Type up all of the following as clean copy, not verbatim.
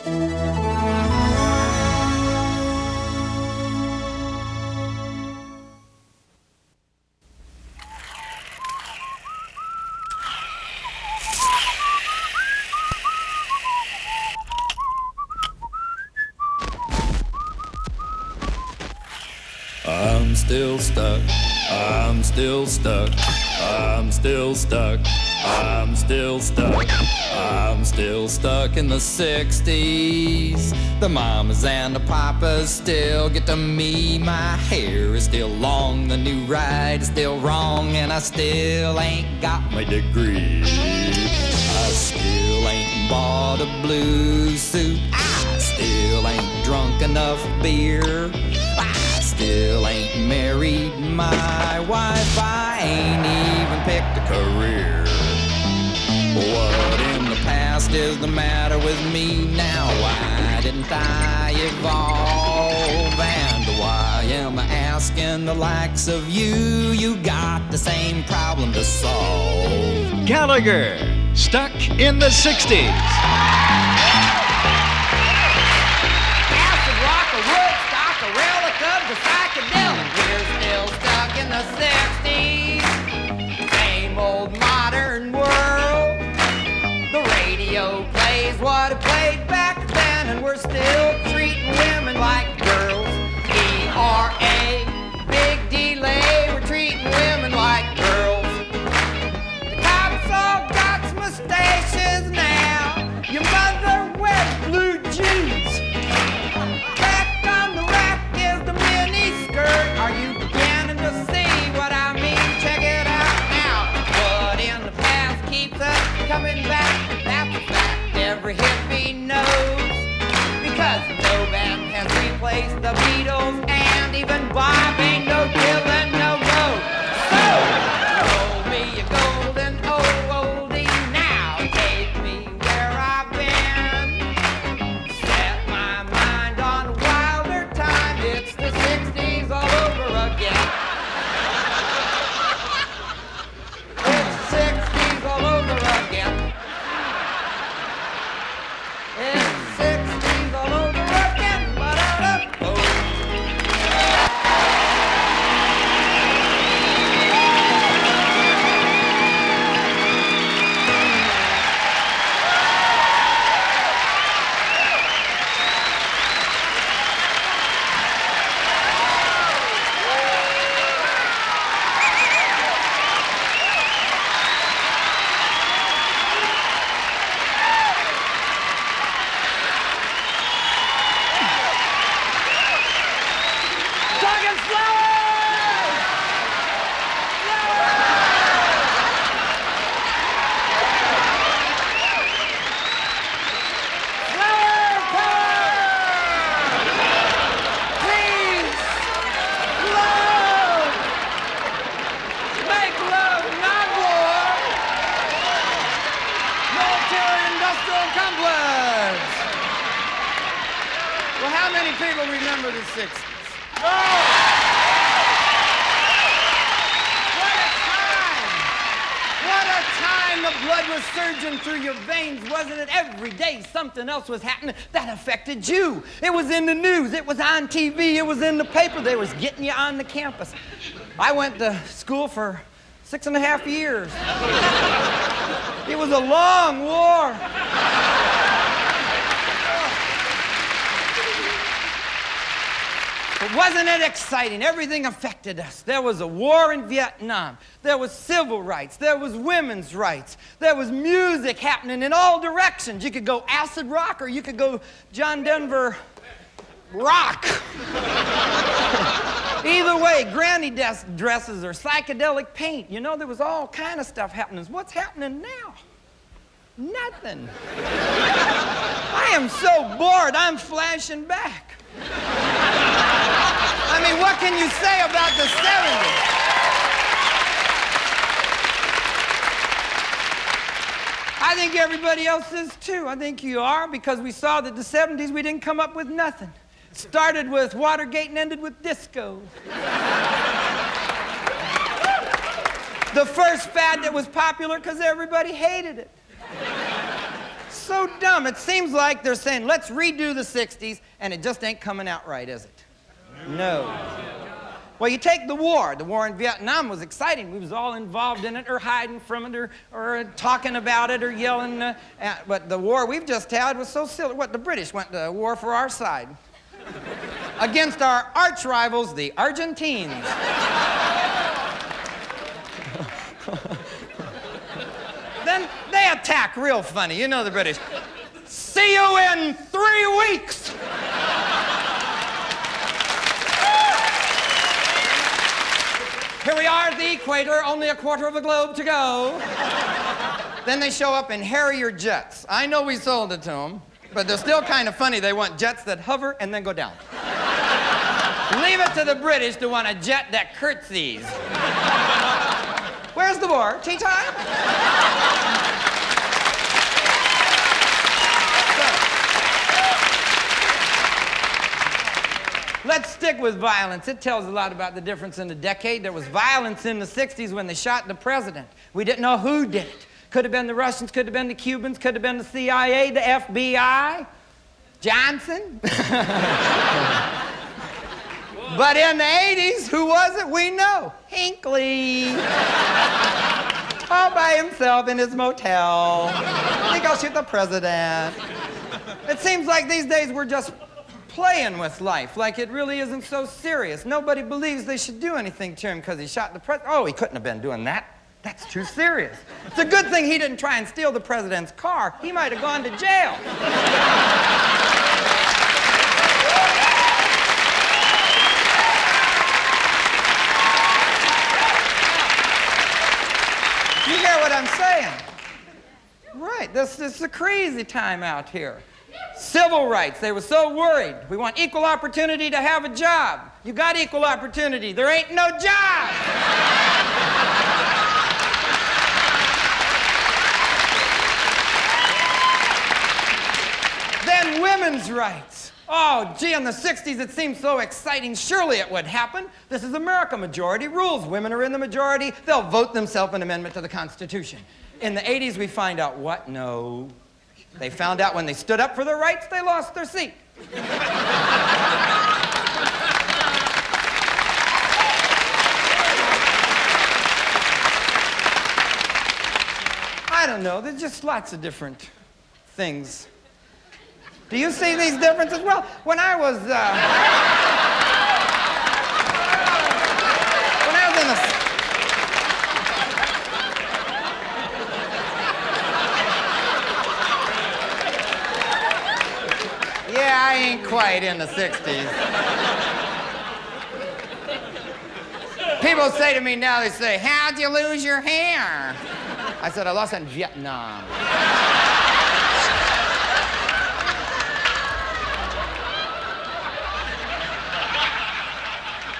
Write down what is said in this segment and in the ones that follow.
I'm still stuck, I'm still stuck, I'm still stuck, I'm still stuck, I'm still stuck in the 60s. The mamas and the papas still get to me. My hair is still long, the new ride is still wrong, and I still ain't got my degree. I still ain't bought a blue suit, I still ain't drunk enough beer, I still ain't married my wife, I ain't even picked a career. What in the past is the matter with me now? Why didn't I evolve? And why am I asking the likes of you? You got the same problem to solve. Gallager, stuck in the 60s. Acid rock, a Woodstock, a relic of the psychedelic. We're still stuck in the 60s. Same old modern world. The radio plays what it played back then, and we're still treating women like girls. E-R-A, big delay, we're treating women like girls. The cops all got mustaches now. Your mother wears blue jeans. Back on the rack is the mini skirt. Are you beginning to see what I mean? Check it out now. What in the past keeps us coming back. That's a fact every hippie knows. Because no band has replaced the Beatles, and even Bob ain't no Dylan, no road. So, roll me a golden oldie now. Take me where I've been. Set my mind on a wilder time. It's the 60s all over again. It's the 60s all over again. It's the 60s all over again. Ba-da-da-oh. Talking flowers! Flower power! Please, love! Make love, not war! Military-industrial complex! Well, how many people remember the 60s? What a time! What a time! The blood was surging through your veins, wasn't it? Every day something else was happening that affected you. It was in the news, it was on TV, it was in the paper. They was getting you on the campus. I went to school for 6.5 years. It was a long war. But wasn't it exciting? Everything affected us. There was a war in Vietnam. There was civil rights. There was women's rights. There was music happening in all directions. You could go acid rock or you could go John Denver rock. Either way, granny dresses or psychedelic paint. You know, there was all kind of stuff happening. What's happening now? Nothing. I am so bored, I'm flashing back. I mean, what can you say about the 70s? I think everybody else is too. I think you are, because we saw that the 70s, we didn't come up with nothing. It started with Watergate and ended with disco. The first fad that was popular because everybody hated it. so dumb. It seems like they're saying, let's redo the 60s, and it just ain't coming out right, is it? No. Well, you take the war. The war in Vietnam was exciting. We was all involved in it, or hiding from it, or talking about it, or yelling. But the war we've just had was so silly. What, the British went to war for our side. Against our arch rivals, the Argentines. Then they attack real funny. You know the British. See you in 3 weeks. Here we are at the equator, only a quarter of a globe to go. Then they show up in Harrier jets. I know we sold it to them, but they're still kind of funny. They want jets that hover and then go down. Leave it to the British to want a jet that curtsies. Where's the war? Tea time? Let's stick with violence. It tells a lot about the difference in the decade. There was violence in the 60s when they shot the president. We didn't know who did it. Could have been the Russians, could have been the Cubans, could have been the CIA, the FBI, Johnson. But in the 80s, who was it? We know. Hinckley. All by himself in his motel. Think I'll shoot the president. It seems like these days we're just playing with life, like it really isn't so serious. Nobody believes they should do anything to him because he shot the president. Oh, he couldn't have been doing that. That's too serious. It's a good thing he didn't try and steal the president's car. He might have gone to jail. You hear what I'm saying? Right, this is a crazy time out here. Civil rights, they were so worried. We want equal opportunity to have a job. You got equal opportunity, there ain't no job. Then women's rights. Oh, gee, in the 60s it seemed so exciting. Surely it would happen. This is America, majority rules. Women are in the majority. They'll vote themselves an amendment to the Constitution. In the 80s we find out what? No. They found out when they stood up for their rights, they lost their seat. I don't know, there's just lots of different things. Do you see these differences? Well, when I was in the... Yeah, I ain't quite in the 60s. People say to me now, they say, how'd you lose your hair? I said, I lost it in Vietnam.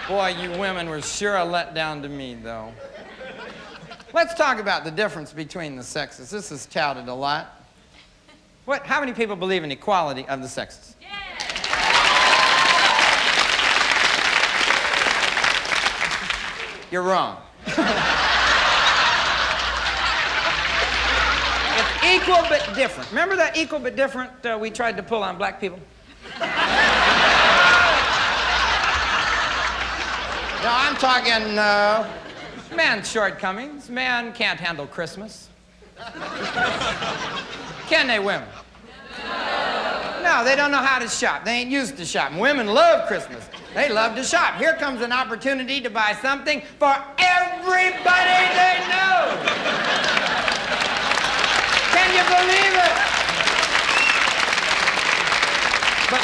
Boy, you women were sure a letdown to me, though. Let's talk about the difference between the sexes. This is touted a lot. How many people believe in equality of the sexes? Yeah. You're wrong. It's equal but different. Remember that equal but different we tried to pull on black people? No, I'm talking man's shortcomings. Man can't handle Christmas. Can they, women? No, they don't know how to shop. They ain't used to shopping. Women love Christmas. They love to shop. Here comes an opportunity to buy something for everybody they know. Can you believe it? But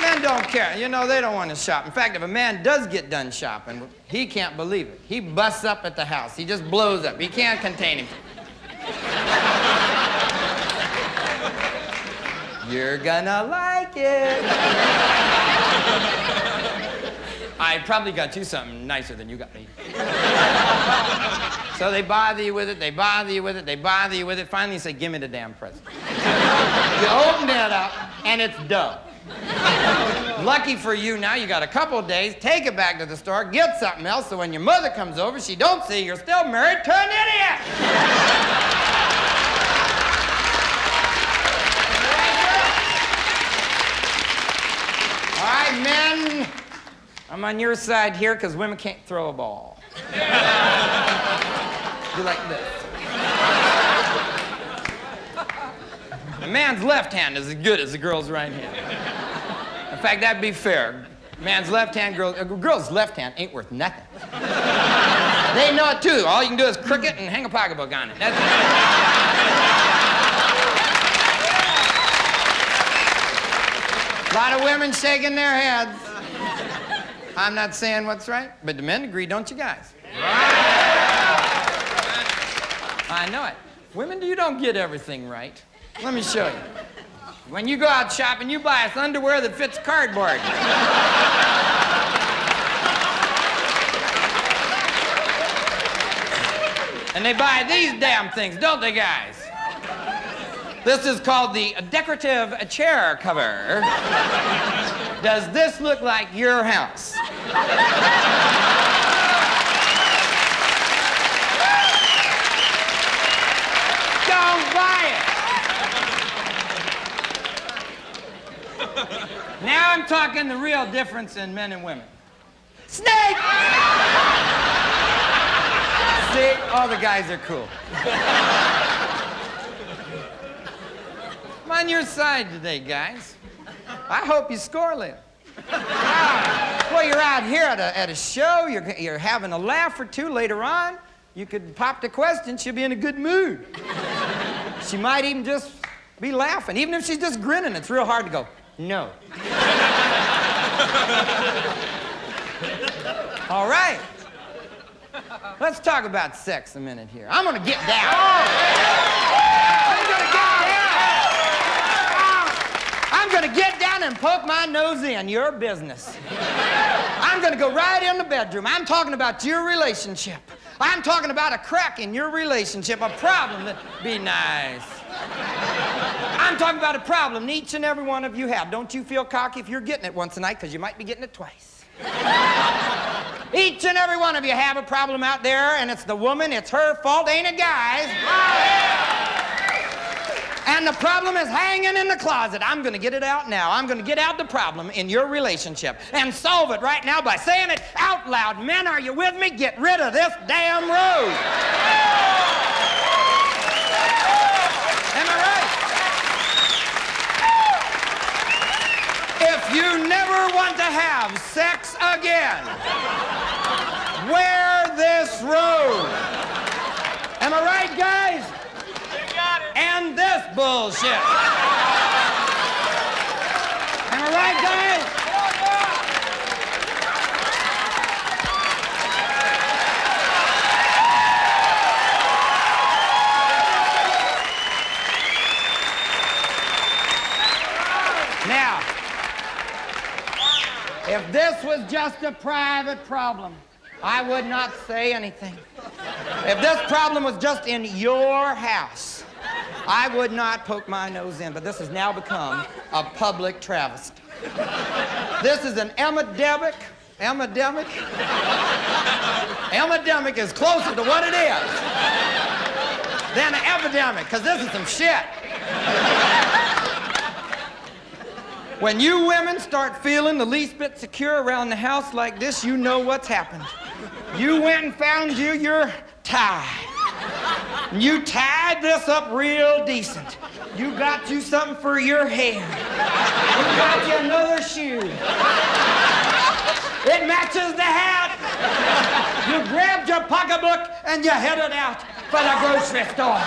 men don't care. You know, they don't want to shop. In fact, if a man does get done shopping, he can't believe it. He busts up at the house. He just blows up. He can't contain him. You're gonna like it. I probably got you something nicer than you got me. So they bother you with it, they bother you with it, they bother you with it. Finally you say, give me the damn present. You open it up, and it's dough. Lucky for you now, you got a couple of days, take it back to the store, get something else, so when your mother comes over, she don't see you're still married to an idiot. I'm on your side here because women can't throw a ball. Do like this. A man's left hand is as good as a girl's right hand. In fact, that'd be fair. Man's left hand, girl's left hand ain't worth nothing. They know it too. All you can do is crook it and hang a pocketbook on it. That's it. A lot of women shaking their heads. I'm not saying what's right, but the men agree, don't you guys? I know it. Women, you don't get everything right. Let me show you. When you go out shopping, you buy us underwear that fits cardboard. And they buy these damn things, don't they, guys? This is called the decorative chair cover. Does this look like your house? Don't buy it. Now I'm talking the real difference in men and women. Snake! See? All the guys are cool. I'm on your side today, guys. I hope you score later. Well, you're out here at a show, you're having a laugh or two later on. You could pop the question, she'll be in a good mood. She might even just be laughing. Even if she's just grinning, it's real hard to go, no. All right. Let's talk about sex a minute here. I'm gonna get down. I'm gonna get down and poke my nose in your business. I'm gonna go right in the bedroom. I'm talking about your relationship. I'm talking about a crack in your relationship, a problem that be nice. I'm talking about a problem each and every one of you have. Don't you feel cocky if you're getting it once a night, because you might be getting it twice. Each and every one of you have a problem out there, and it's the woman, it's her fault, ain't it, guys? And the problem is hanging in the closet. I'm gonna get it out now. I'm gonna get out the problem in your relationship and solve it right now by saying it out loud. Men, are you with me? Get rid of this damn road. Am I right? If you never want to have sex again, wear this robe. Am I right, guys? And this bullshit. Am I right, guys? Now, if this was just a private problem, I would not say anything. If this problem was just in your house, I would not poke my nose in, but this has now become a public travesty. This is an epidemic. Epidemic is closer to what it is than an epidemic, because this is some shit. When you women start feeling the least bit secure around the house like this, you know what's happened. You went and found you your tie. You tied this up real decent. You got you something for your hair. You got you another shoe. It matches the hat. You grabbed your pocketbook and you headed out for the grocery store.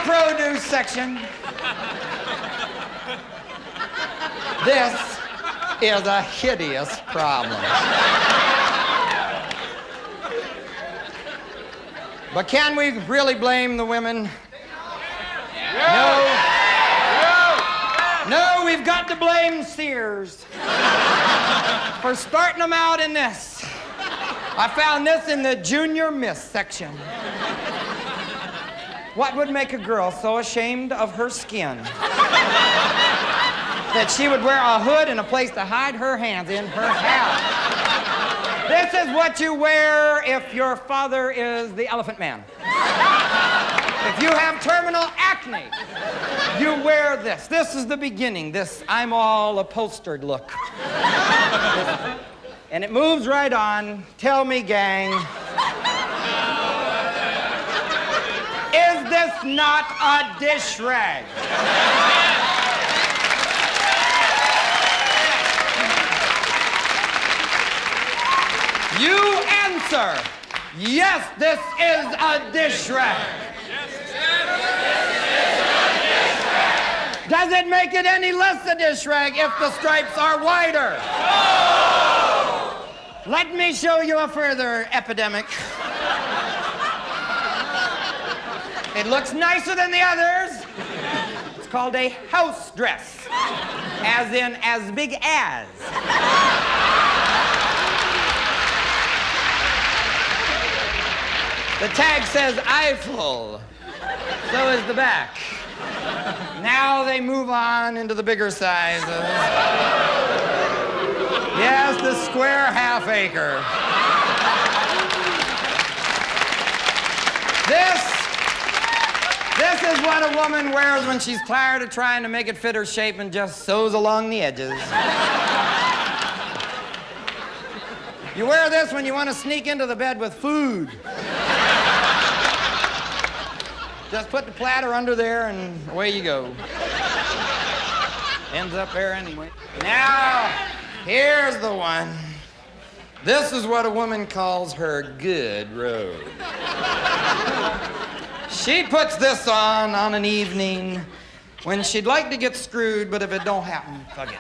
Produce section. This is a hideous problem. But can we really blame the women? No, we've got to blame Sears for starting them out in this. I found this in the Junior Miss section. What would make a girl so ashamed of her skin that she would wear a hood and a place to hide her hands in her house. This is what you wear if your father is the Elephant Man. If you have terminal acne, you wear this. This is the beginning, this I'm all upholstered look. And it moves right on. Tell me, gang, is this not a dish rag? You answer, yes, this is a dish rag. Does it make it any less a dish rag if the stripes are wider? No! Let me show you a further epidemic. It looks nicer than the others. It's called a house dress, as in as big as. The tag says Eiffel. So is the back. Now they move on into the bigger sizes. Yes, the square half acre. This is what a woman wears when she's tired of trying to make it fit her shape and just sews along the edges. You wear this when you want to sneak into the bed with food. Just put the platter under there and away you go. Ends up there anyway. Now, here's the one. This is what a woman calls her good robe. She puts this on an evening when she'd like to get screwed, but if it don't happen, fuck it.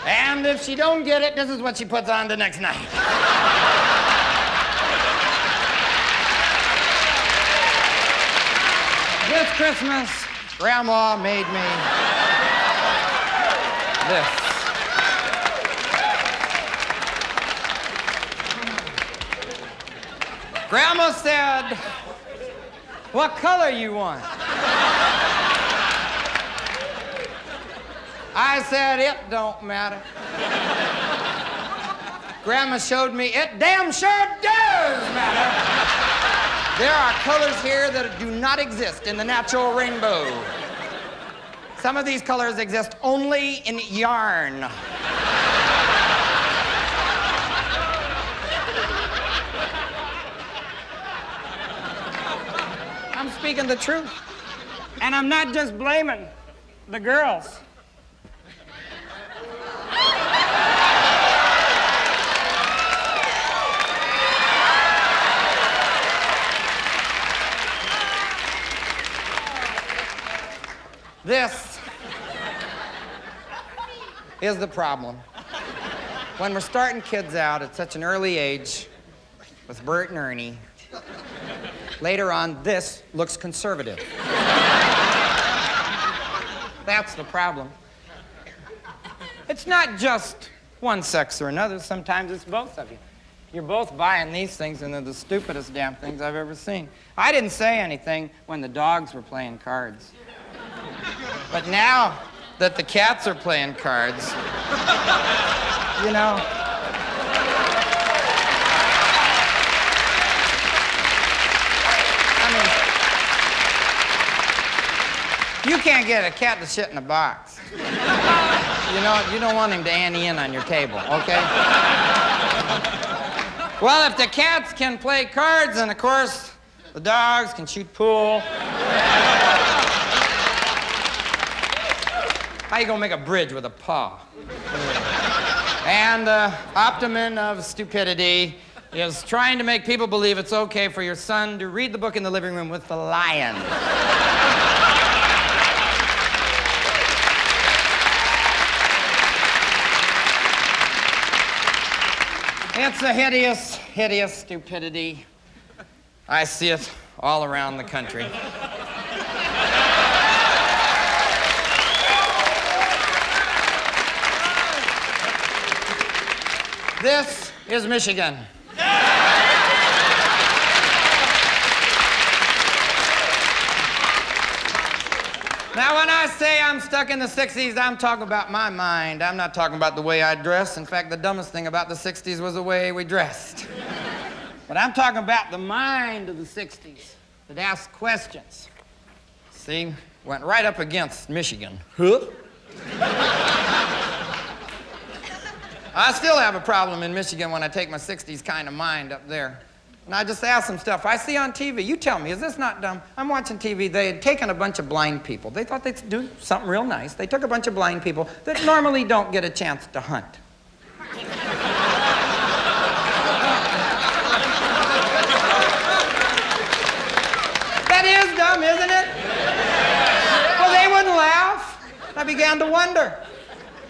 And if she don't get it, this is what she puts on the next night. This Christmas, Grandma made me this. Grandma said, "What color you want?" I said, "It don't matter." Grandma showed me, it damn sure does matter. There are colors here that do not exist in the natural rainbow. Some of these colors exist only in yarn. I'm speaking the truth. And I'm not just blaming the girls. This is the problem. When we're starting kids out at such an early age with Bert and Ernie, later on, this looks conservative. That's the problem. It's not just one sex or another. Sometimes it's both of you. You're both buying these things, and they're the stupidest damn things I've ever seen. I didn't say anything when the dogs were playing cards. But now that the cats are playing cards, you know, I mean, you can't get a cat to shit in a box. You know, you don't want him to ante in on your table, okay? Well, if the cats can play cards, and of course, the dogs can shoot pool. How you gonna make a bridge with a paw? And the optimum of stupidity is trying to make people believe it's okay for your son to read the book in the living room with the lion. It's a hideous, hideous stupidity. I see it all around the country. This is Michigan. Now, when I say I'm stuck in the 60s, I'm talking about my mind. I'm not talking about the way I dress. In fact, the dumbest thing about the 60s was the way we dressed. But I'm talking about the mind of the 60s that asked questions. See, went right up against Michigan. Huh? I still have a problem in Michigan when I take my 60s kind of mind up there. And I just ask them stuff I see on TV. You tell me, is this not dumb? I'm watching TV. They had taken a bunch of blind people. They thought they'd do something real nice. They took a bunch of blind people that normally don't get a chance to hunt. That is dumb, isn't it? Well, they wouldn't laugh. I began to wonder.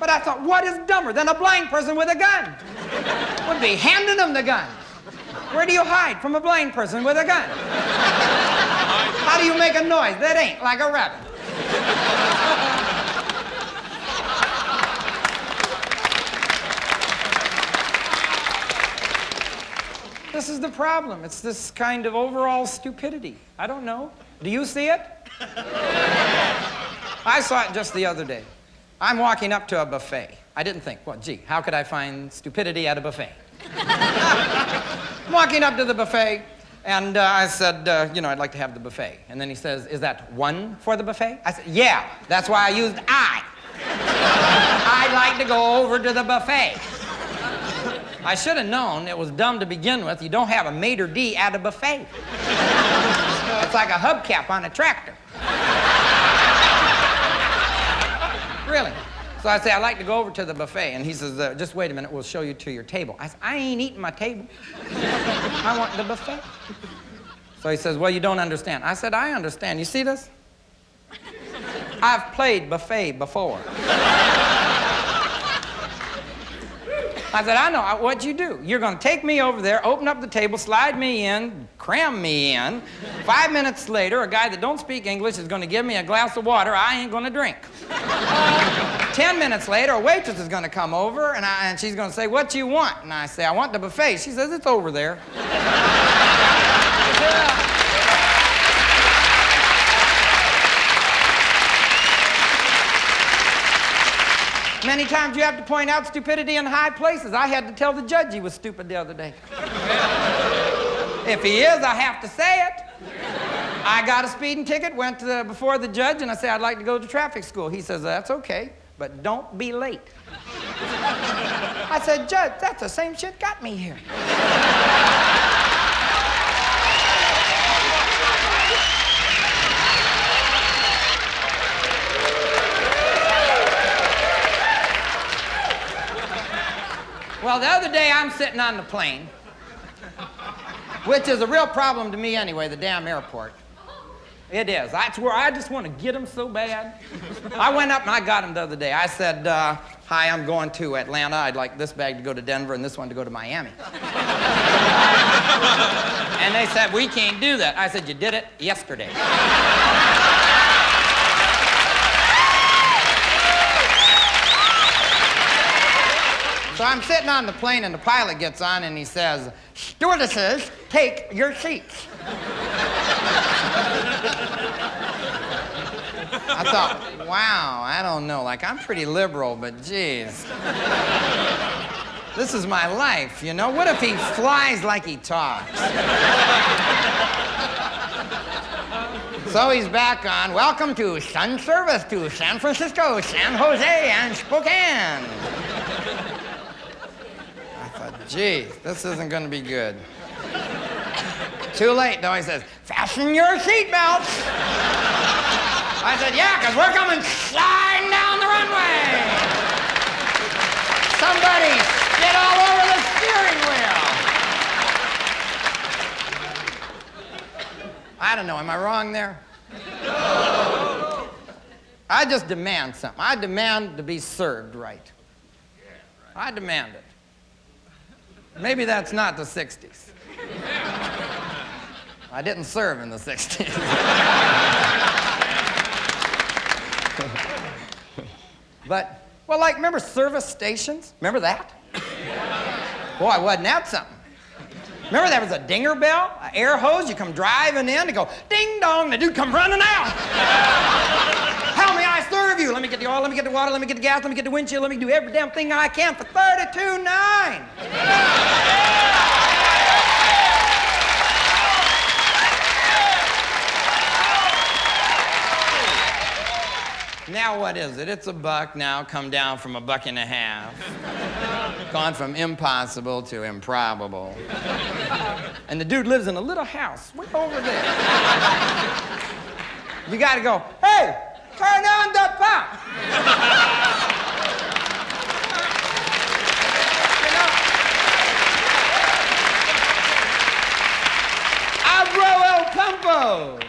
But I thought, what is dumber than a blind person with a gun? Would be handing them the gun. Where do you hide from a blind person with a gun? How do you make a noise that ain't like a rabbit? This is the problem. It's this kind of overall stupidity. I don't know. Do you see it? I saw it just the other day. I'm walking up to a buffet. I didn't think, well, gee, how could I find stupidity at a buffet? I'm walking up to the buffet, and I said, I'd like to have the buffet. And then he says, is that one for the buffet? I said, yeah, that's why I used I. I'd like to go over to the buffet. I should have known it was dumb to begin with. You don't have a maitre d' at a buffet. It's like a hubcap on a tractor. Really. So I say, I'd like to go over to the buffet. And he says, just wait a minute, we'll show you to your table. I said, I ain't eating my table. I want the buffet. So he says, well, you don't understand. I said, I understand. You see this? I've played buffet before. I said, I know what you do. You're going to take me over there, open up the table, slide me in, cram me in. 5 minutes later, a guy that don't speak English is going to give me a glass of water I ain't going to drink. 10 minutes later, a waitress is going to come over, and she's going to say, what you want? And I say, I want the buffet. She says, it's over there. Many times you have to point out stupidity in high places. I had to tell the judge he was stupid the other day. If he is, I have to say it. I got a speeding ticket, went before the judge, and I said, I'd like to go to traffic school. He says, that's okay, but don't be late. I said, Judge, that's the same shit got me here. Well, the other day I'm sitting on the plane, which is a real problem to me anyway, the damn airport. It is. That's where I just want to get them so bad. I went up and I got them the other day. I said, hi, I'm going to Atlanta. I'd like this bag to go to Denver and this one to go to Miami. And they said, we can't do that. I said, you did it yesterday. So I'm sitting on the plane, and the pilot gets on, and he says, stewardesses, take your seats. I thought, wow, I don't know. Like, I'm pretty liberal, but geez. This is my life, you know? What if he flies like he talks? So he's back on, welcome to Sun Service to San Francisco, San Jose, and Spokane. Gee, this isn't going to be good. Too late, though. He says, fasten your seatbelts. I said, yeah, because we're coming sliding down the runway. Somebody get all over the steering wheel. I don't know. Am I wrong there? I just demand something. I demand to be served right. I demand it. Maybe that's not the 60s. I didn't serve in the 60s. But, well, like, remember service stations? Remember that? Boy, wasn't that something? Remember there was a dinger bell, an air hose, you come driving in, to go ding dong, the dude come running out. How may I serve you? Let me get the oil, let me get the water, let me get the gas, let me get the windshield, let me do every damn thing I can for $32.9. Now what is it? It's $1 now, come down from $1.50. Gone from impossible to improbable. And the dude lives in a little house way over there. You gotta go, hey, turn on the pump. You know? Abro el pumpo.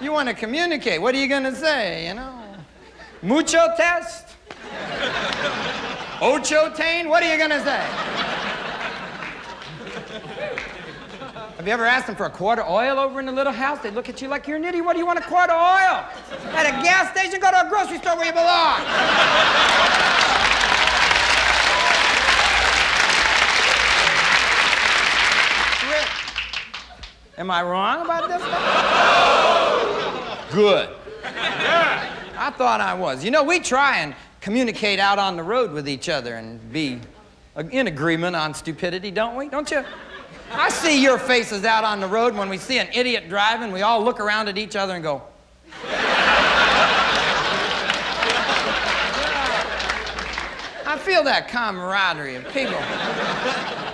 You want to communicate. What are you going to say, you know? Mucho test? Ocho tain? What are you going to say? Have you ever asked them for a quart of oil over in the little house? They look at you like you're an idiot. What do you want a quart of oil? At a gas station, go to a grocery store where you belong. Am I wrong about this stuff? Good. I thought I was. You know, we try and communicate out on the road with each other and be in agreement on stupidity, don't we? Don't you? I see your faces out on the road when we see an idiot driving. We all look around at each other and go. I feel that camaraderie of people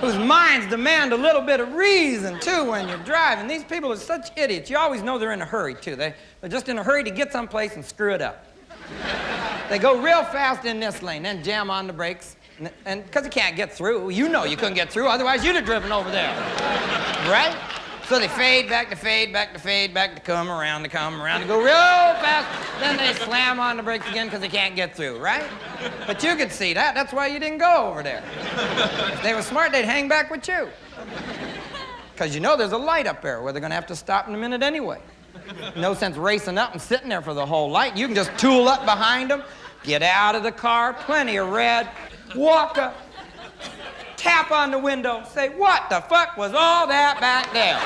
whose minds demand a little bit of reason, too, when you're driving. These people are such idiots. You always know they're in a hurry, too. They're just in a hurry to get someplace and screw it up. They go real fast in this lane, then jam on the brakes, and because you can't get through. You know you couldn't get through, otherwise you'd have driven over there. Right? So they fade back to fade, back to fade, back to come around, to go real fast. Then they slam on the brakes again because they can't get through, right? But you could see that. That's why you didn't go over there. If they were smart, they'd hang back with you. Because you know there's a light up there where they're going to have to stop in a minute anyway. No sense racing up and sitting there for the whole light. You can just tool up behind them, get out of the car, plenty of red, walk up, tap on the window, say, what the fuck was all that back there?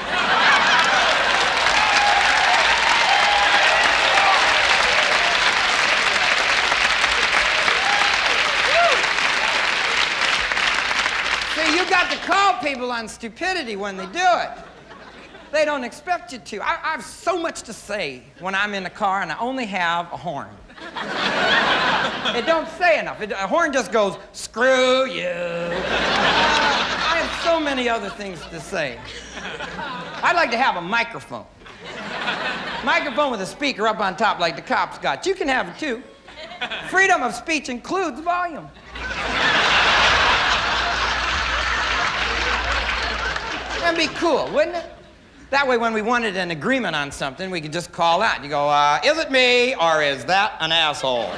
See, you got to call people on stupidity when they do it. They don't expect you to. I have so much to say when I'm in the car and I only have a horn. It don't say enough. A horn just goes, screw you. I have so many other things to say. I'd like to have a microphone. Microphone with a speaker up on top like the cops got. You can have it too. Freedom of speech includes volume. That'd be cool, wouldn't it? That way, when we wanted an agreement on something, we could just call out. You go, is it me, or is that an asshole?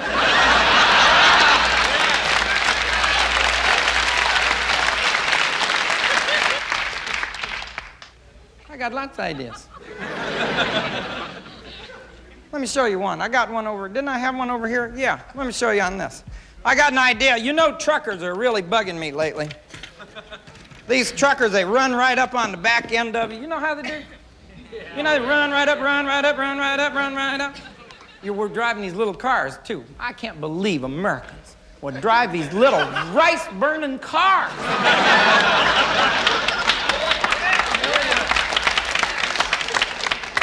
I got lots of ideas. Let me show you one. I got one over, didn't I have one over here? Yeah, let me show you on this. I got an idea. You know truckers are really bugging me lately. These truckers, they run right up on the back end of you. You know how they do? You know, they run right up, run right up, run right up, run right up. We're driving these little cars, too. I can't believe Americans would drive these little rice-burning cars.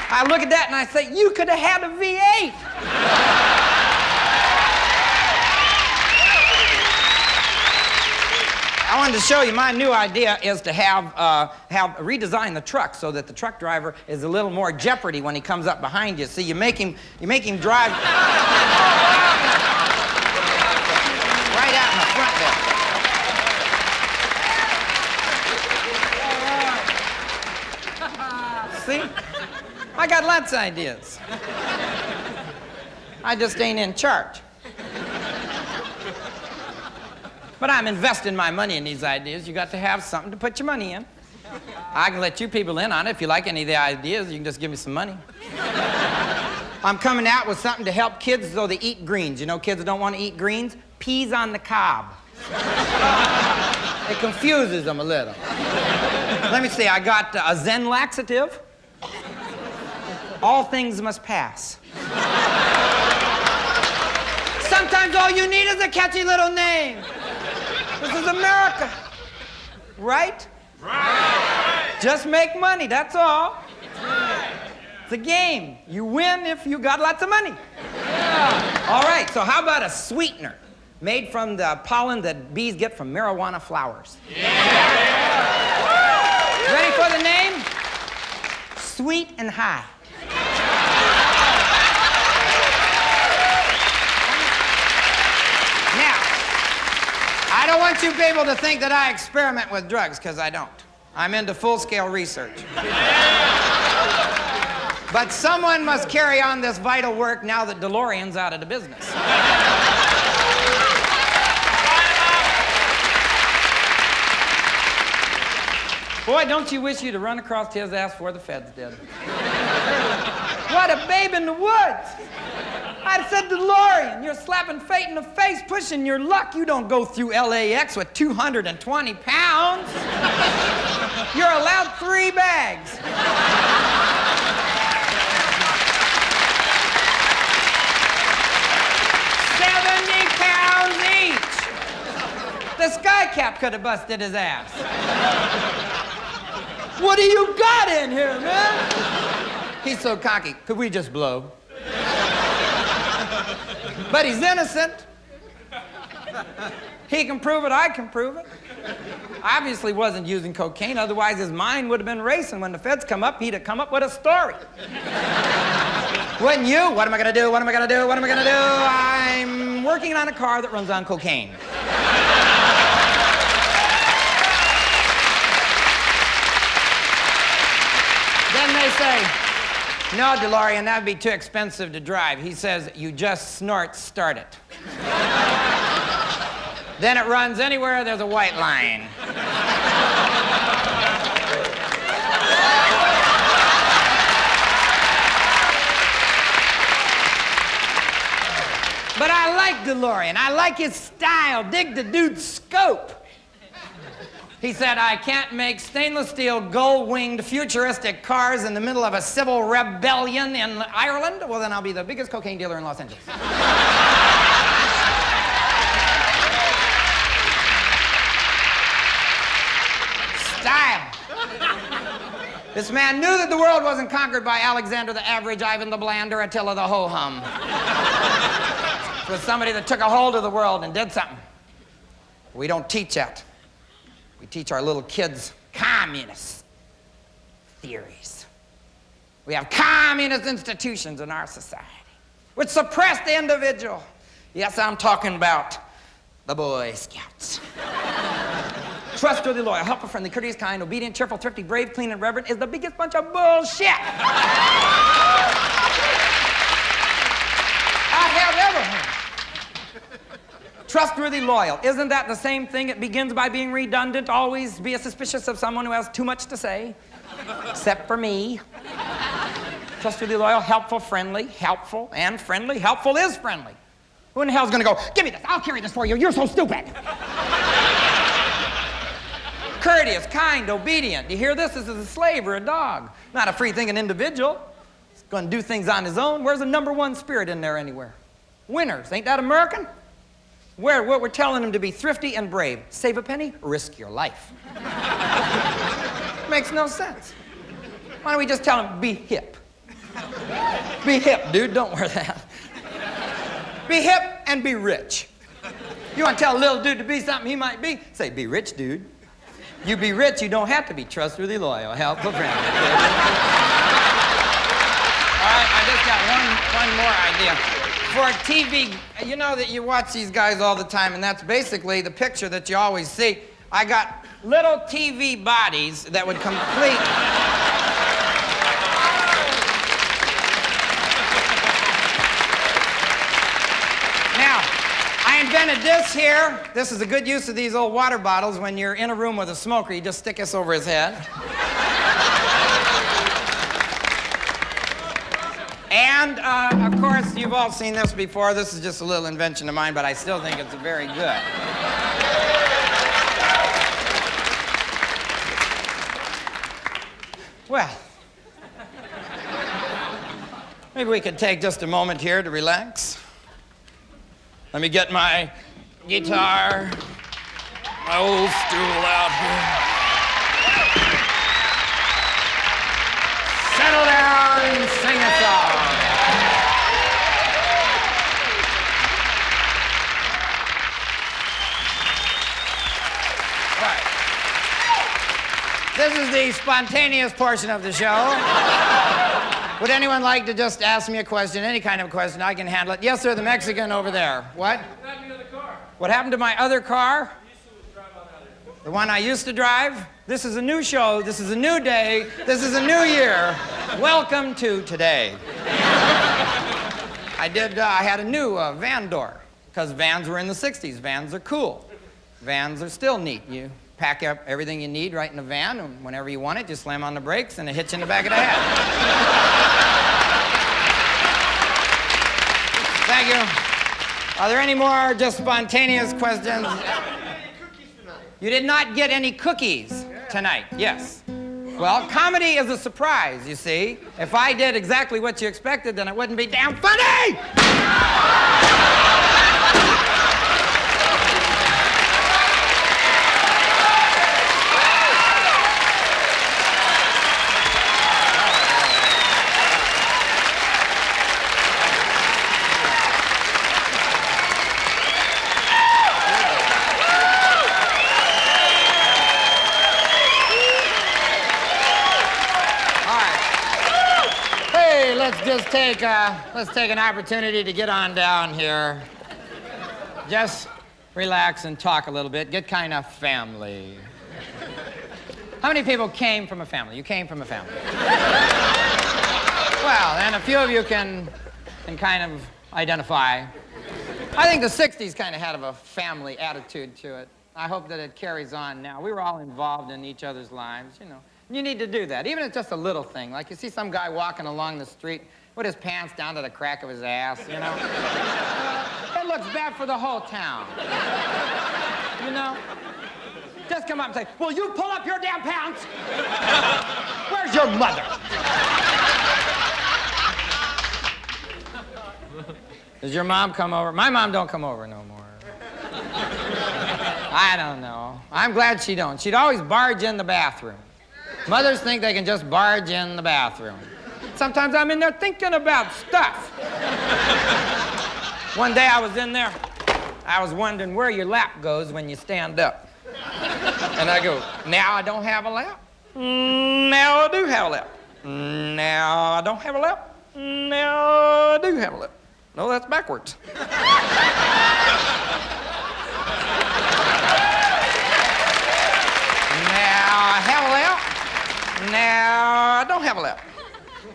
I look at that and I say, you could have had a V8. I wanted to show you my new idea is to redesign the truck so that the truck driver is a little more jeopardy when he comes up behind you. See, you make him drive right out in the front there. See? I got lots of ideas. I just ain't in charge. But I'm investing my money in these ideas. You got to have something to put your money in. I can let you people in on it. If you like any of the ideas, you can just give me some money. I'm coming out with something to help kids so they eat greens. You know kids that don't want to eat greens? Peas on the cob. It confuses them a little. Let me see, I got a Zen laxative. All things must pass. Sometimes all you need is a catchy little name. This is America. Right? Right. Just make money, that's all. Right. It's a game. You win if you got lots of money. Yeah. All right, so how about a sweetener made from the pollen that bees get from marijuana flowers? Yeah. Ready for the name? Sweet and High. I don't want you people to think that I experiment with drugs, because I don't. I'm into full-scale research. But someone must carry on this vital work now that DeLorean's out of the business. Boy, don't you wish you'd have run across his ass before the feds did. What a babe in the woods. I said, DeLorean, you're slapping fate in the face, pushing your luck. You don't go through LAX with 220 pounds. You're allowed 3 bags. 70 pounds each. The sky cap could have busted his ass. What do you got in here, man? He's so cocky. Could we just blow? But he's innocent. He can prove it, I can prove it. Obviously wasn't using cocaine, otherwise his mind would have been racing. When the feds come up, he'd have come up with a story. Wouldn't you? What am I gonna do? What am I gonna do? What am I gonna do? I'm working on a car that runs on cocaine. Then they say, no, DeLorean, that'd be too expensive to drive. He says, you just snort, start it. Then it runs anywhere there's a white line. But I like DeLorean. I like his style. Dig the dude's scope. He said, I can't make stainless steel, gold-winged, futuristic cars in the middle of a civil rebellion in Ireland. Well, then I'll be the biggest cocaine dealer in Los Angeles. Style. This man knew that the world wasn't conquered by Alexander the Average, Ivan the Bland, or Attila the Ho-Hum. It was somebody that took a hold of the world and did something. We don't teach that. We teach our little kids communist theories. We have communist institutions in our society which suppress the individual. Yes, I'm talking about the Boy Scouts. Trustworthy, loyal, helpful, friendly, courteous, kind, obedient, cheerful, thrifty, brave, clean, and reverent is the biggest bunch of bullshit I have ever heard. Trustworthy, loyal. Isn't that the same thing? It begins by being redundant. Always be suspicious of someone who has too much to say. Except for me. Trustworthy, loyal, helpful, friendly, helpful, and friendly. Helpful is friendly. Who in the hell's gonna go, give me this, I'll carry this for you, you're so stupid. Courteous, kind, obedient. You hear this? This is a slave or a dog. Not a free-thinking individual. He's gonna do things on his own. Where's the #1 spirit in there anywhere? Winners. Ain't that American? What we're telling them to be thrifty and brave. Save a penny, risk your life. Makes no sense. Why don't we just tell them, be hip? Be hip, dude, don't wear that. Be hip and be rich. You want to tell a little dude to be something he might be? Say, be rich, dude. You be rich, you don't have to be trustworthy, loyal, helpful, friendly. All right, I just got one more idea. For TV, you know that you watch these guys all the time, and that's basically the picture that you always see. I got little TV bodies that would complete... Now, I invented this here. This is a good use of these old water bottles. When you're in a room with a smoker, you just stick this over his head. And, of course, you've all seen this before. This is just a little invention of mine, but I still think it's very good. Well, maybe we could take just a moment here to relax. Let me get my guitar, my old stool out here. Settle down and sing a song. Right. This is the spontaneous portion of the show. Would anyone like to just ask me a question, any kind of question? I can handle it. Yes, sir, the Mexican over there. What? What happened to your other car? What happened to my other car? You used to drive on out there. The one I used to drive? This is a new show. This is a new day. This is a new year. Welcome to today. I had a new van door because vans were in the 60s. Vans are cool. Vans are still neat. You pack up everything you need right in the van, and whenever you want it, just slam on the brakes and it hits you in the back of the head. Thank you. Are there any more just spontaneous questions? You did not get any cookies tonight, yes. Well, comedy is a surprise, you see. If I did exactly what you expected, then it wouldn't be damn funny! Let's take an opportunity to get on down here. Just relax and talk a little bit. Get kind of family. How many people came from a family? You came from a family. Well, and a few of you can kind of identify. I think the 60s kind of had a family attitude to it. I hope that it carries on now. We were all involved in each other's lives, you know. You need to do that, even if it's just a little thing. Like you see some guy walking along the street with his pants down to the crack of his ass, you know? It looks bad for the whole town. You know? Just come up and say, will you pull up your damn pants? Where's your mother? Does your mom come over? My mom don't come over no more. I don't know. I'm glad she don't. She'd always barge in the bathroom. Mothers think they can just barge in the bathroom. Sometimes I'm in there thinking about stuff. One day I was in there. I was wondering where your lap goes when you stand up. And I go, now I don't have a lap. Now I do have a lap. Now I don't have a lap. Now I do have a lap. No, that's backwards. Now I have a lap. Now I don't have a lap.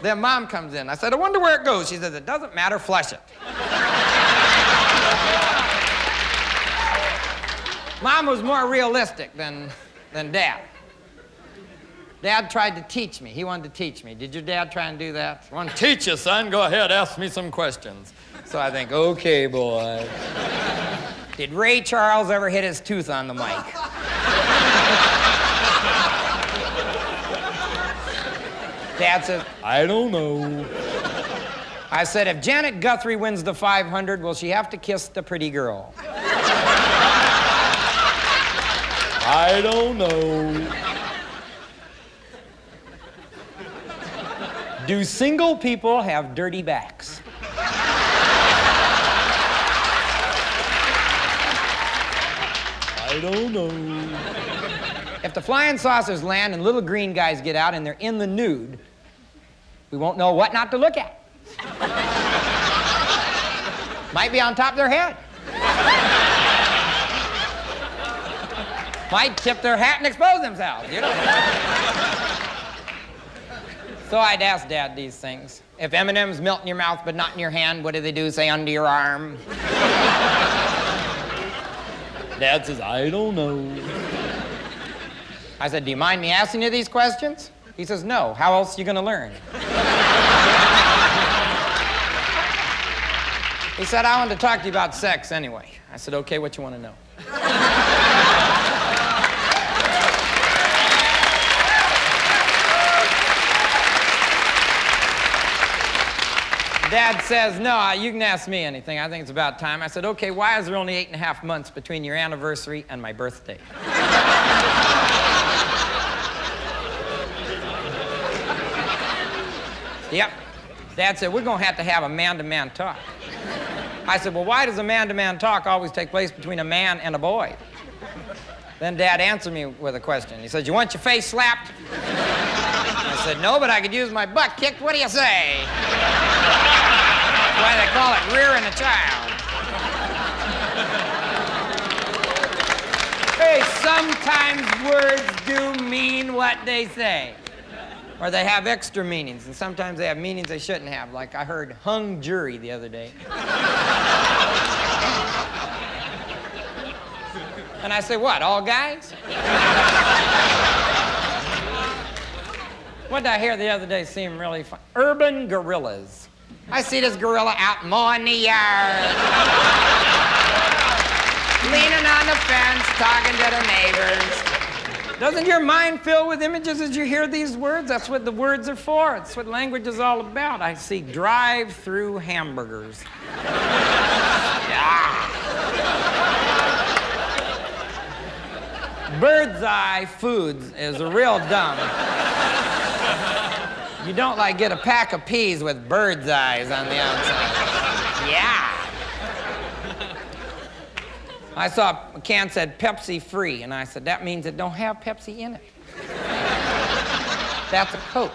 Then Mom comes in. I said, I wonder where it goes. She says, it doesn't matter, flush it. Mom was more realistic than Dad. Dad tried to teach me. He wanted to teach me. Did your dad try and do that? I want to teach you, son. Go ahead, ask me some questions. So I think, okay, boy. Did Ray Charles ever hit his tooth on the mic? Dad says, I don't know. I said, if Janet Guthrie wins the 500, will she have to kiss the pretty girl? I don't know. Do single people have dirty backs? I don't know. If the flying saucers land and little green guys get out and they're in the nude, we won't know what not to look at. Might be on top of their head. Might tip their hat and expose themselves, you know? So I'd ask Dad these things. If M&M's melt in your mouth but not in your hand, what do they do? Say under your arm. Dad says, I don't know. I said, do you mind me asking you these questions? He says, no. How else are you going to learn? He said, I wanted to talk to you about sex anyway. I said, okay, what you want to know? Dad says, no, you can ask me anything. I think it's about time. I said, okay, why is there only 8.5 months between your anniversary and my birthday? Yep. Dad said, we're going to have a man-to-man talk. I said, well, why does a man-to-man talk always take place between a man and a boy? Then Dad answered me with a question. He said, you want your face slapped? I said, no, but I could use my butt kicked. What do you say? That's why they call it rearing a child. Hey, sometimes words do mean what they say. Or they have extra meanings, and sometimes they have meanings they shouldn't have. Like I heard hung jury the other day. And I say, what, all guys? What did I hear the other day seem really fun? Urban gorillas. I see this gorilla out mowing the yard. Leaning on the fence, talking to the neighbors. Doesn't your mind fill with images as you hear these words? That's what the words are for. That's what language is all about. I see drive-through hamburgers. Yeah. Bird's Eye Foods is real dumb. You don't like get a pack of peas with bird's eyes on the outside. Yeah. I saw a can said Pepsi free, and I said, that means it don't have Pepsi in it. That's a Coke.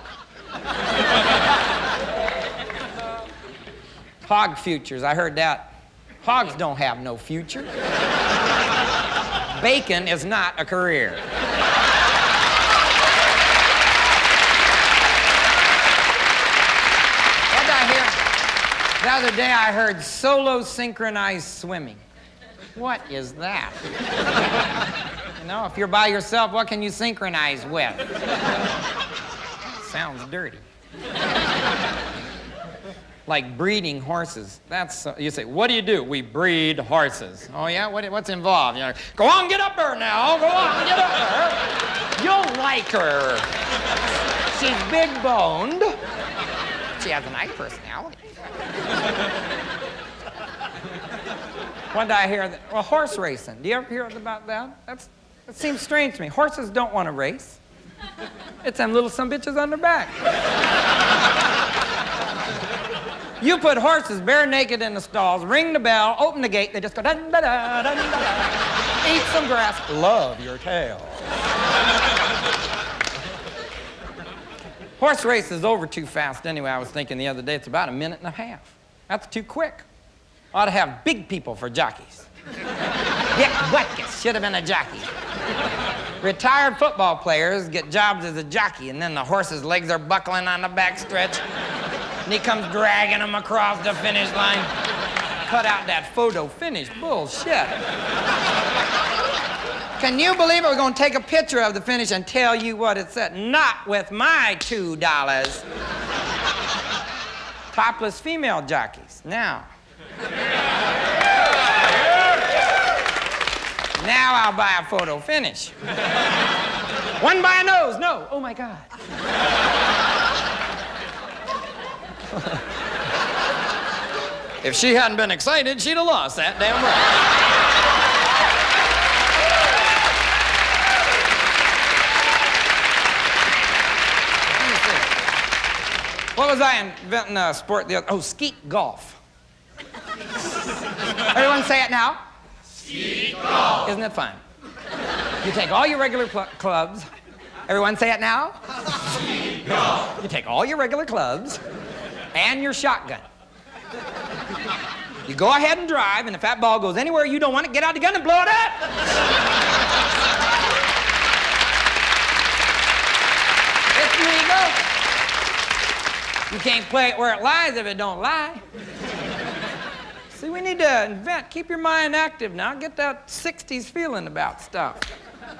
Hog futures, I heard that. Hogs don't have no future. Bacon is not a career. What did I hear? The other day I heard solo synchronized swimming. What is that? You know, if you're by yourself, what can you synchronize with? Sounds dirty. Like breeding horses. That's, you say, what do you do? We breed horses. Oh yeah, what's involved? You know, go on, get up there now. Go on, get up there. You'll like her. She's big boned. She has a nice personality. What did I hear? Well, horse racing. Do you ever hear about that? That seems strange to me. Horses don't want to race. It's them little sumbitches on their back. You put horses bare naked in the stalls, ring the bell, open the gate, they just go dun da da dun da da. Eat some grass, love your tail. Horse race is over too fast anyway. I was thinking the other day, it's about 1.5 minutes. That's too quick. Ought to have big people for jockeys. Dick Butkus should have been a jockey. Retired football players get jobs as a jockey, and then the horse's legs are buckling on the backstretch, and he comes dragging them across the finish line. Cut out that photo finish. Bullshit. Can you believe it? We're going to take a picture of the finish and tell you what it said. Not with my $2. Topless female jockeys. Now I'll buy a photo finish. One by a nose. No. Oh, my God. If she hadn't been excited, she'd have lost that damn right. What was I inventing a sport the other? Oh, skeet golf. Everyone say it now. Skeet golf. Isn't it fun? You take all your regular clubs. Everyone say it now. Skeet golf. You take all your regular clubs and your shotgun. You go ahead and drive, and if that ball goes anywhere you don't want it, get out the gun and blow it up. It's legal. You can't play it where it lies if it don't lie. See, we need to invent. Keep your mind active now. Get that 60s feeling about stuff.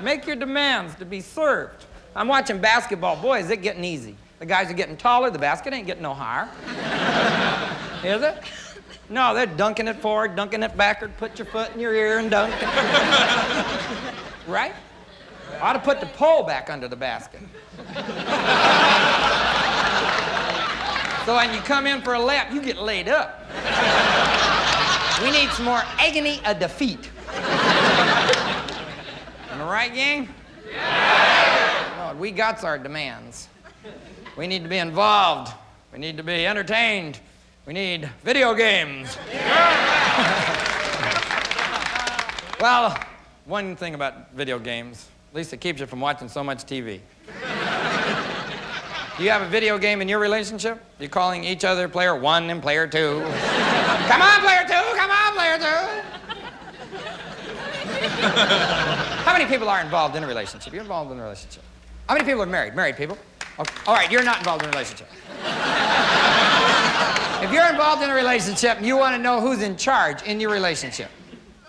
Make your demands to be served. I'm watching basketball. Boy, is it getting easy. The guys are getting taller. The basket ain't getting no higher. Is it? No, they're dunking it forward, dunking it backward. Put your foot in your ear and dunk. Right? Ought to put the pole back under the basket. So when you come in for a lap, you get laid up. We need some more agony of defeat. Am I right, gang? Yeah. Lord, we got our demands. We need to be involved. We need to be entertained. We need video games. Well, one thing about video games, at least it keeps you from watching so much TV. Do you have a video game in your relationship? You're calling each other player 1 and player 2. Come on, player 2! Come on, player 2! How many people are involved in a relationship? You're involved in a relationship. How many people are married? Married people? Okay. All right, you're not involved in a relationship. If you're involved in a relationship, you want to know who's in charge in your relationship.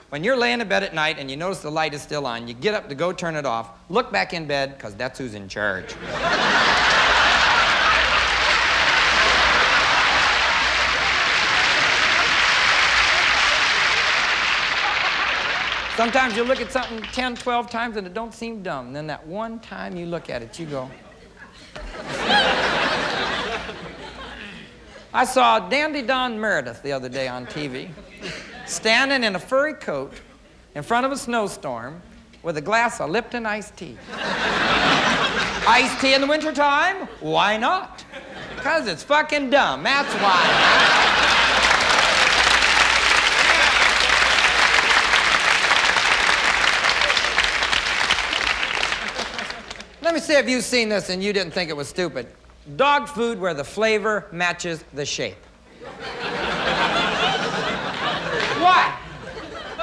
When you're laying in bed at night and you notice the light is still on, you get up to go turn it off, look back in bed, because that's who's in charge. Sometimes you look at something 10, 12 times and it don't seem dumb. And then that one time you look at it, you go. I saw Dandy Don Meredith the other day on TV, standing in a furry coat in front of a snowstorm with a glass of Lipton iced tea. Iced tea in the wintertime? Why not? Because it's fucking dumb, that's why. Let me see if you've seen this and you didn't think it was stupid. Dog food where the flavor matches the shape. Why?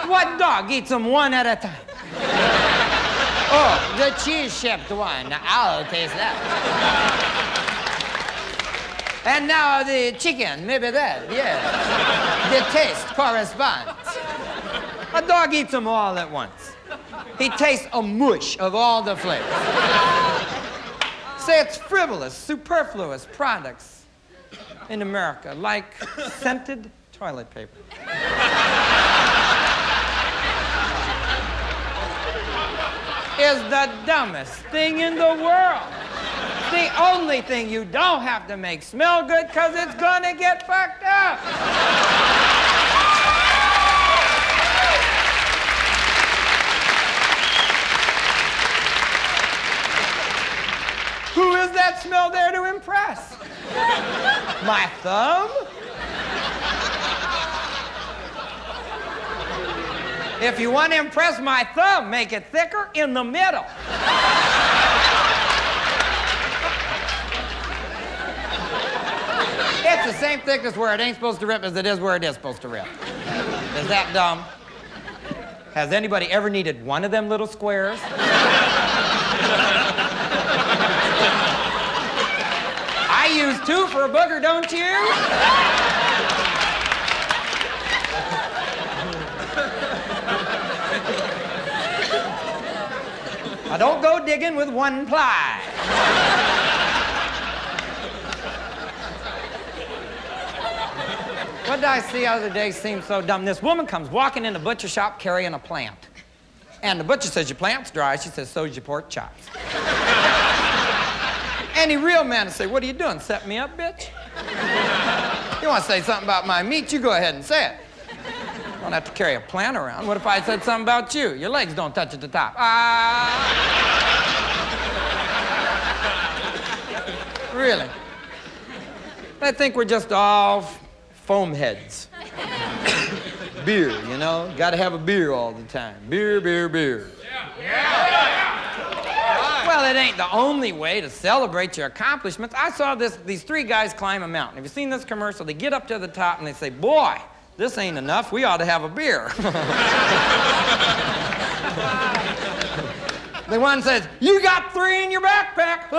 What dog eats them one at a time? Oh, the cheese-shaped one. I'll taste that. And now the chicken, maybe that, yeah. The taste corresponds. A dog eats them all at once. He tastes a mush of all the flavors. Say it's frivolous, superfluous products in America, like scented toilet paper. Is the dumbest thing in the world. The only thing you don't have to make smell good because it's gonna get fucked up. Who is that smell there to impress? My thumb? If you want to impress my thumb, make it thicker in the middle. It's the same thickness where it ain't supposed to rip as it is where it is supposed to rip. Is that dumb? Has anybody ever needed one of them little squares? I use 2 for a booger, don't you? I don't go digging with 1 ply. What did I see the other day seemed so dumb? This woman comes walking in the butcher shop carrying a plant. And the butcher says, your plant's dry. She says, so's your pork chops. Any real man would say, what are you doing? Set me up, bitch? You want to say something about my meat? You go ahead and say it. You don't have to carry a plant around. What if I said something about you? Your legs don't touch at the top. Really? They think we're just all foam heads. Beer, you know? Got to have a beer all the time. Beer, beer, beer. Well, it ain't the only way to celebrate your accomplishments. I saw these 3 guys climb a mountain. Have you seen this commercial? They get up to the top and they say, boy, this ain't enough. We ought to have a beer. The one says, you got 3 in your backpack.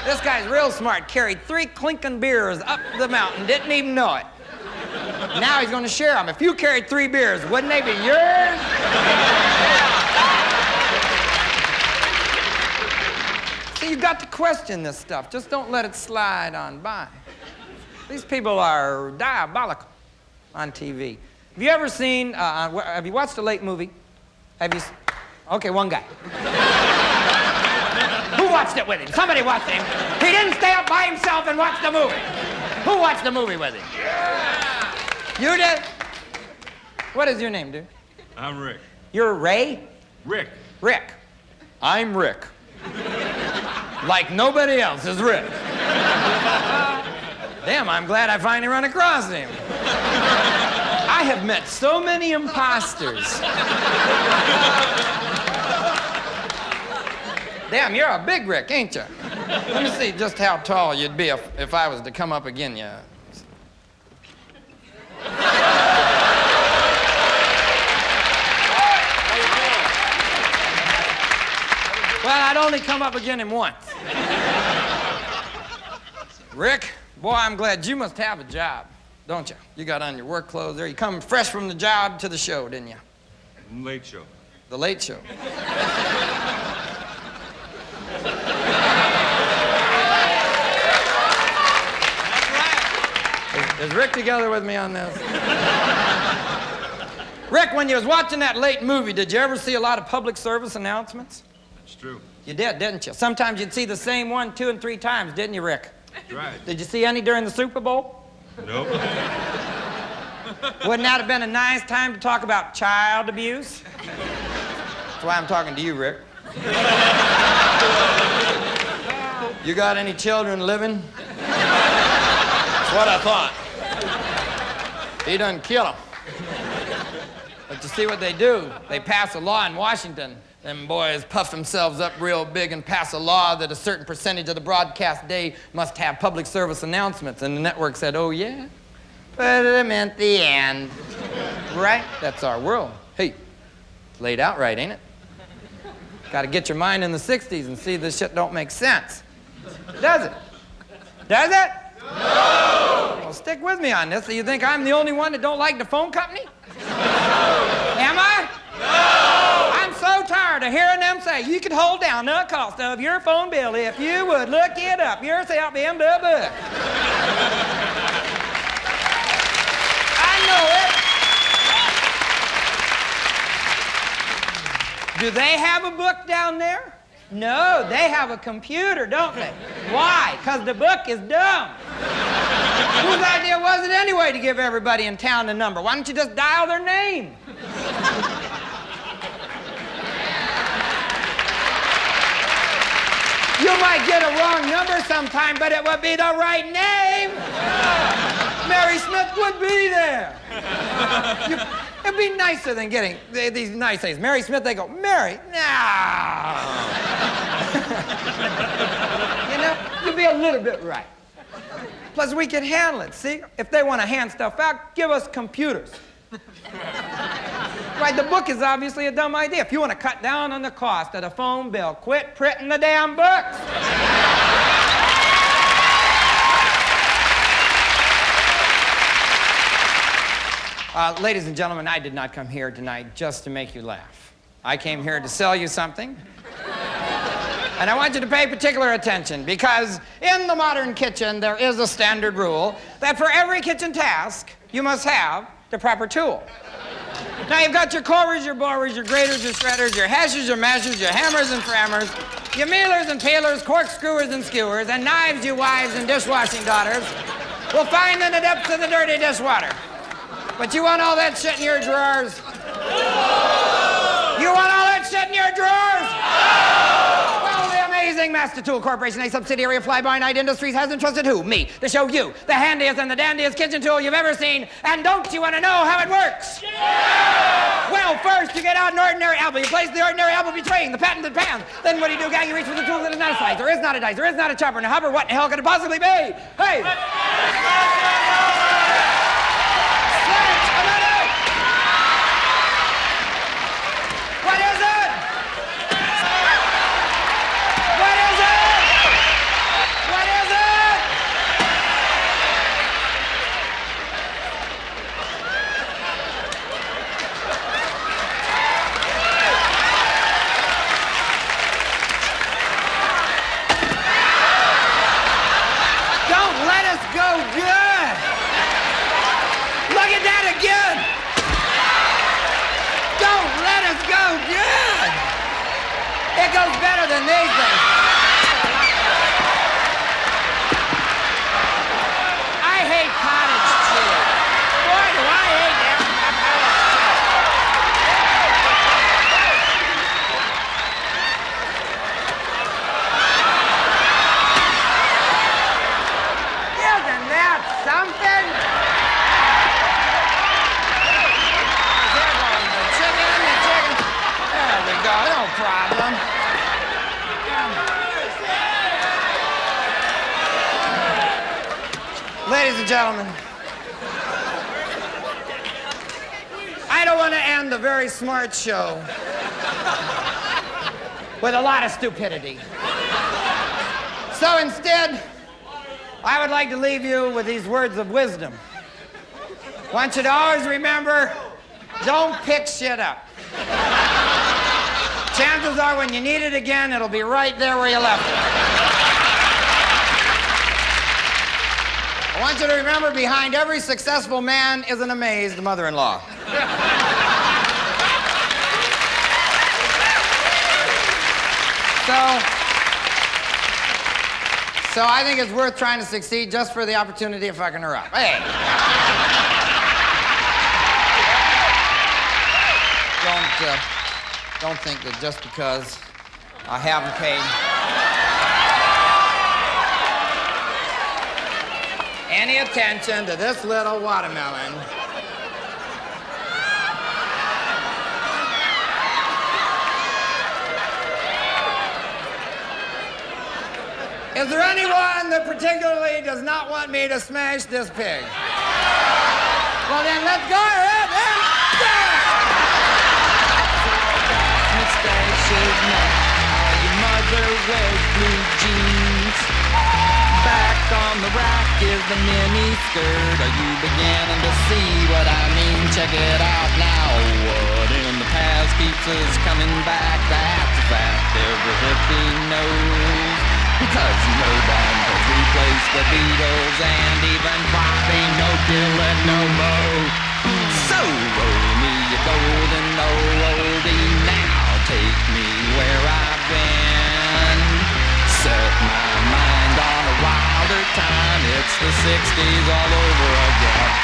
This guy's real smart. Carried 3 clinking beers up the mountain. Didn't even know it. Now he's going to share them. If you carried 3 beers, wouldn't they be yours? See, you've got to question this stuff. Just don't let it slide on by. These people are diabolical on TV. Have you ever seen, have you watched a late movie? Have you, okay, one guy. Who watched it with him? Somebody watched him. He didn't stay up by himself and watch the movie. Who watched the movie with him? Yeah. You did? What is your name, dude? I'm Rick. You're Ray? Rick. Rick. I'm Rick. Like nobody else is Rick. Damn, I'm glad I finally run across him. I have met so many imposters. Damn, you're a big Rick, ain't you? Let me see just how tall you'd be if I was to come up again you. Well, I'd only come up again him once. Rick, boy, I'm glad you must have a job, don't you? You got on your work clothes there. You come fresh from the job to the show, didn't you? Late show. The Late Show. Is Rick together with me on this? Rick, when you was watching that late movie, did you ever see a lot of public service announcements? That's true. You did, didn't you? Sometimes you'd see the same one 2 and 3 times, didn't you, Rick? That's right. Did you see any during the Super Bowl? Nope. Wouldn't that have been a nice time to talk about child abuse? That's why I'm talking to you, Rick. You got any children living? That's what I thought. He doesn't kill them. But you see what they do? They pass a law in Washington. Them boys puff themselves up real big and pass a law that a certain percentage of the broadcast day must have public service announcements. And the network said, oh, yeah? Put them at the end. Right? That's our world. Hey, it's laid out right, ain't it? Got to get your mind in the 60s and see this shit don't make sense. Does it? Does it? No! Well, stick with me on this. So you think I'm the only one that don't like the phone company? Am I? No! I'm so tired of hearing them say you could hold down the cost of your phone bill if you would look it up yourself in the book. I know it. Do they have a book down there? No, they have a computer, don't they? Why? Because the book is dumb. Whose idea was it anyway to give everybody in town a number? Why don't you just dial their name? You might get a wrong number sometime, but it would be the right name. Mary Smith would be there. It'd be nicer than getting these nice things. Mary Smith, they go, Mary, no. You know, you'd be a little bit right. Plus, we can handle it, see? If they want to hand stuff out, give us computers. Right, the book is obviously a dumb idea. If you want to cut down on the cost of the phone bill, quit printing the damn books. Ladies and gentlemen, I did not come here tonight just to make you laugh. I came here to sell you something. And I want you to pay particular attention because in the modern kitchen, there is a standard rule that for every kitchen task, you must have the proper tool. Now, you've got your corers, your borers, your graters, your shredders, your hashers, your mashers, your hammers and frammers, your mealers and peelers, corkscrewers and skewers, and knives, you wives, and dishwashing daughters will find in the depths of the dirty dishwater. But you want all that shit in your drawers? You want all that shit in your drawers? Well, the amazing Master Tool Corporation, a subsidiary of Fly By Night Industries, has entrusted who? Me, to show you the handiest and the dandiest kitchen tool you've ever seen. And don't you want to know how it works? Yeah! Well, first you get out an ordinary apple. You place the ordinary apple between the patented pan. Then what do? Gang? You reach for the tool that is not a slice. There is not a dice. There is not a chopper. Now, Hubber, what in the hell could it possibly be? Hey! What is it? What is it? What is it? Don't let us go good. Look at that again. Don't let us go good. It goes better than these things. go, no problem. Ladies and gentlemen, I don't want to end a very smart show with a lot of stupidity. So instead, I would like to leave you with these words of wisdom. I want you to always remember, don't pick shit up. Chances are when you need it again, it'll be right there where you left it. I want you to remember, behind every successful man is an amazed mother-in-law. So I think it's worth trying to succeed just for the opportunity of fucking her up. Hey. Don't think that just because I haven't paid any attention to this little watermelon. Is there anyone that particularly does not want me to smash this pig? Well then, let's go ahead and do it! Mustaches now, your mother wears blue jeans. Back on the rack is the mini skirt. Are you beginning to see what I mean? Check it out now. What in the past keeps us coming back? That's a fact every hippie knows. Because no band has replaced the Beatles, and even pop ain't no killer no more. So roll me a golden oldie now, take me where I've been. Set my mind on a wilder time, it's the 60s all over again.